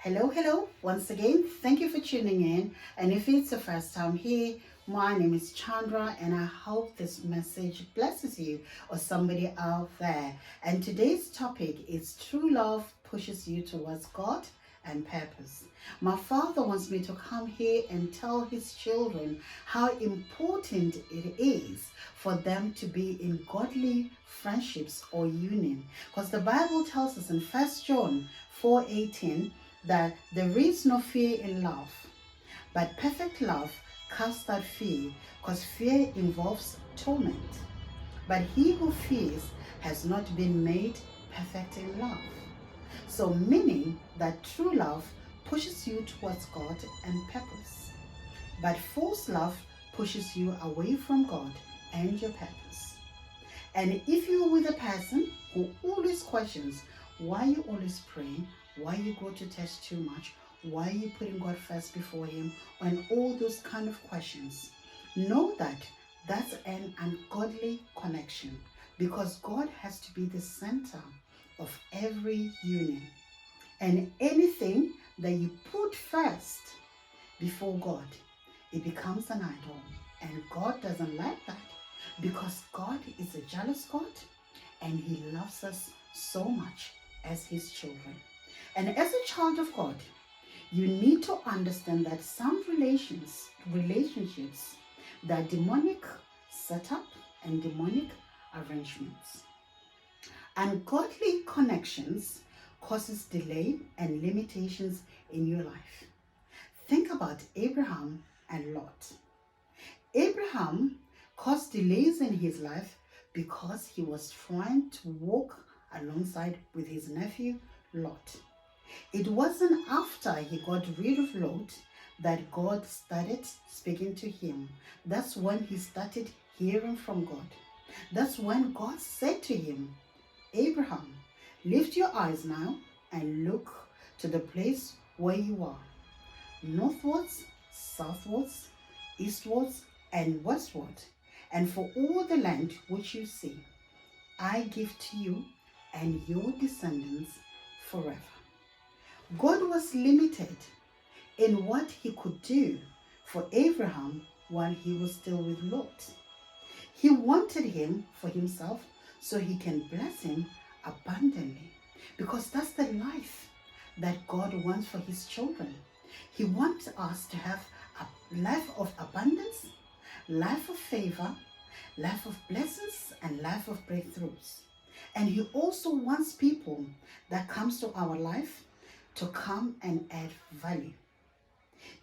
Hello. Once again, thank you for tuning in. And if it's the first time here, my name is Chandra, and I hope this message blesses you or somebody out there. And today's topic is true love pushes you towards God and purpose. My father wants me to come here and tell his children how important it is for them to be in godly friendships or union. Because the Bible tells us in 1 John 4:18 that there is no fear in love, but perfect love casts out fear, because fear involves torment. But he who fears has not been made perfect in love. So, meaning that true love pushes you towards God and purpose, but false love pushes you away from God and your purpose. And if you're with a person who always questions why you always pray, why you go to church too much, why you putting God first before Him, and all those kind of questions, know that that's an ungodly connection, because God has to be the center of every union. And anything that you put first before God, it becomes an idol. And God doesn't like that, because God is a jealous God and He loves us so much as His children. And as a child of God, you need to understand that some relationships, that are demonic setup and demonic arrangements. Ungodly connections causes delay and limitations in your life. Think about Abraham and Lot. Abraham caused delays in his life because he was trying to walk alongside with his nephew Lot. It wasn't after he got rid of Lot that God started speaking to him. That's when he started hearing from God. That's when God said to him, Abraham, lift your eyes now and look to the place where you are, northwards, southwards, eastwards, and westward, and for all the land which you see, I give to you and your descendants forever. God was limited in what He could do for Abraham while he was still with Lot. He wanted him for himself so He can bless him abundantly, because that's the life that God wants for His children. He wants us to have a life of abundance, life of favor, life of blessings, and life of breakthroughs. And He also wants people that comes to our life to come and add value.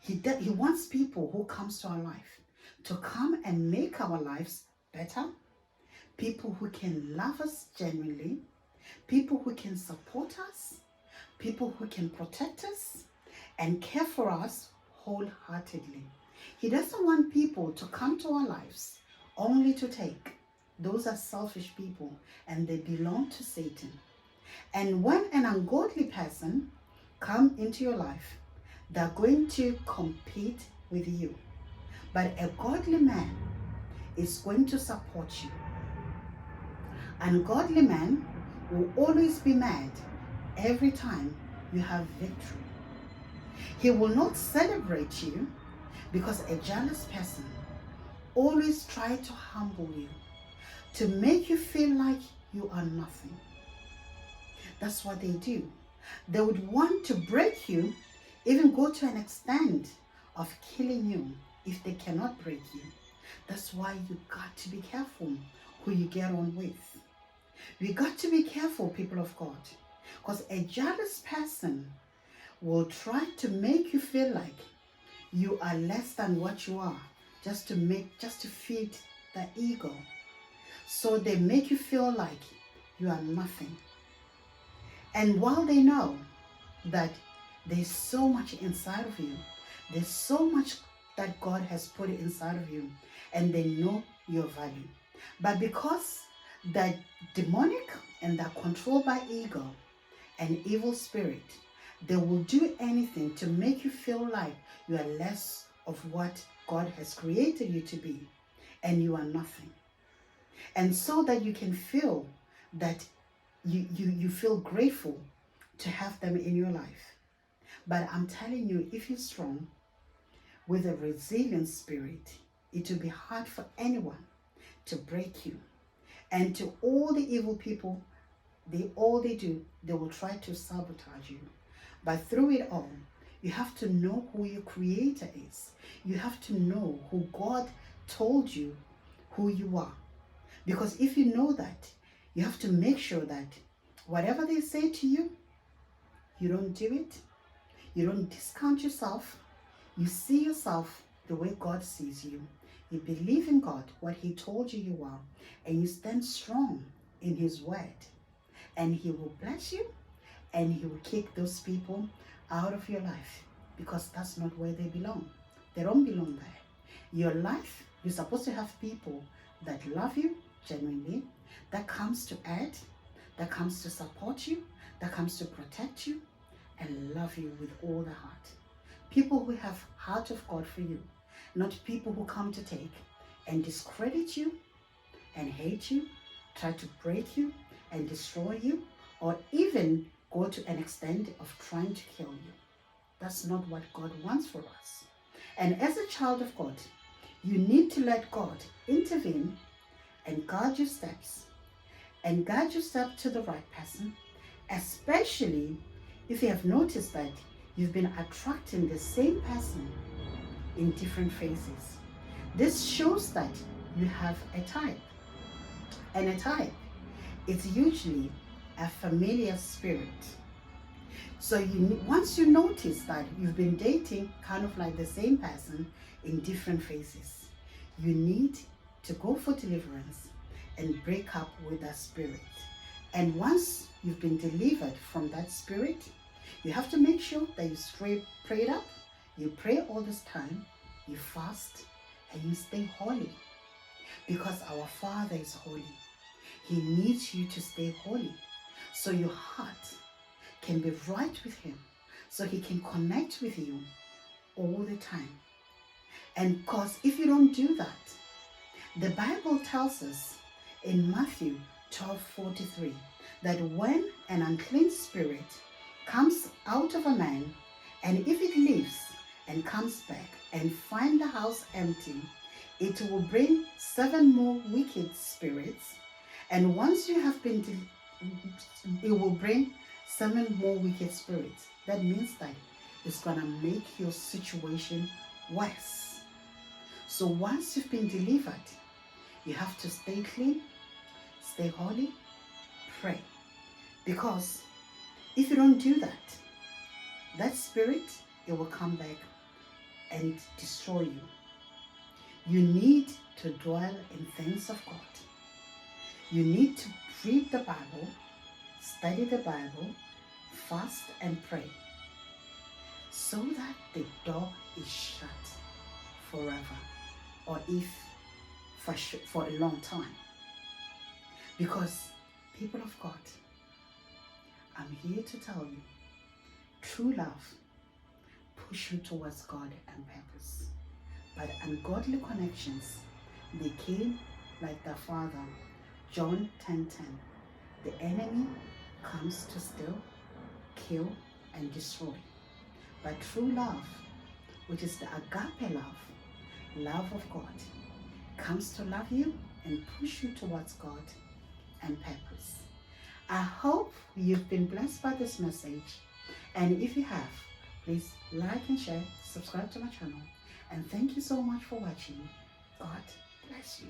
He wants people who comes to our life to come and make our lives better, people who can love us genuinely, people who can support us, people who can protect us and care for us wholeheartedly. He doesn't want people to come to our lives only to take. Those are selfish people and they belong to Satan. And when an ungodly person come into your life, they're going to compete with you. But a godly man is going to support you. Ungodly man will always be mad every time you have victory. He will not celebrate you, because a jealous person always try to humble you, to make you feel like you are nothing. That's what they do. They would want to break you, even go to an extent of killing you if they cannot break you. That's why you got to be careful who you get on with. We got to be careful, people of God, because a jealous person will try to make you feel like you are less than what you are, just to feed the ego. So they make you feel like you are nothing. And while they know that there's so much inside of you, there's so much that God has put inside of you, and they know your value. But because that demonic and they're controlled by ego and evil spirit, they will do anything to make you feel like you are less of what God has created you to be, and you are nothing. And so that you can feel that you feel grateful to have them in your life. But I'm telling you, if you're strong with a resilient spirit, it will be hard for anyone to break you. And to all the evil people, all they do, they will try to sabotage you. But through it all, you have to know who your creator is. You have to know who God told you who you are. Because if you know that, you have to make sure that whatever they say to you, you don't do it. You don't discount yourself. You see yourself the way God sees you. You believe in God, what He told you you are, and you stand strong in His word. And He will bless you, and He will kick those people out of your life, because that's not where they belong. They don't belong there. Your life, you're supposed to have people that love you genuinely, that comes to add, that comes to support you, that comes to protect you, and love you with all the heart. People who have heart of God for you, not people who come to take and discredit you and hate you, try to break you and destroy you, or even go to an extent of trying to kill you. That's not what God wants for us. And as a child of God, you need to let God intervene and guide your steps, and guide your step to the right person, especially if you have noticed that you've been attracting the same person in different phases. This shows that you have a type. And a type is usually a familiar spirit. So once you notice that you've been dating kind of like the same person in different phases, you need to go for deliverance and break up with that spirit. And once you've been delivered from that spirit, you have to make sure that you stay prayed up, you pray all this time, you fast, and you stay holy. Because our Father is holy. He needs you to stay holy, so your heart can be right with Him, so He can connect with you all the time. And because if you don't do that, the Bible tells us in Matthew 12:43 that when an unclean spirit comes out of a man, and if it leaves and comes back and find the house empty, it will bring 7 more wicked spirits, and once you have been, it will bring 7 more wicked spirits. That means that it's gonna make your situation worse. So once you've been delivered, you have to stay clean, stay holy, pray. Because if you don't do that, that spirit, it will come back and destroy you. You need to dwell in things of God. You need to read the Bible, study the Bible, fast and pray, so that the door is shut forever, or if for a long time. Because, people of God, I'm here to tell you, true love push you towards God and purpose. But ungodly connections, they came like the Father. John 10:10. The enemy comes to steal, kill, and destroy. But true love, which is the agape love, love of God, comes to love you and push you towards God and purpose. I hope you've been blessed by this message. And if you have, please like and share, subscribe to my channel. And thank you so much for watching. God bless you.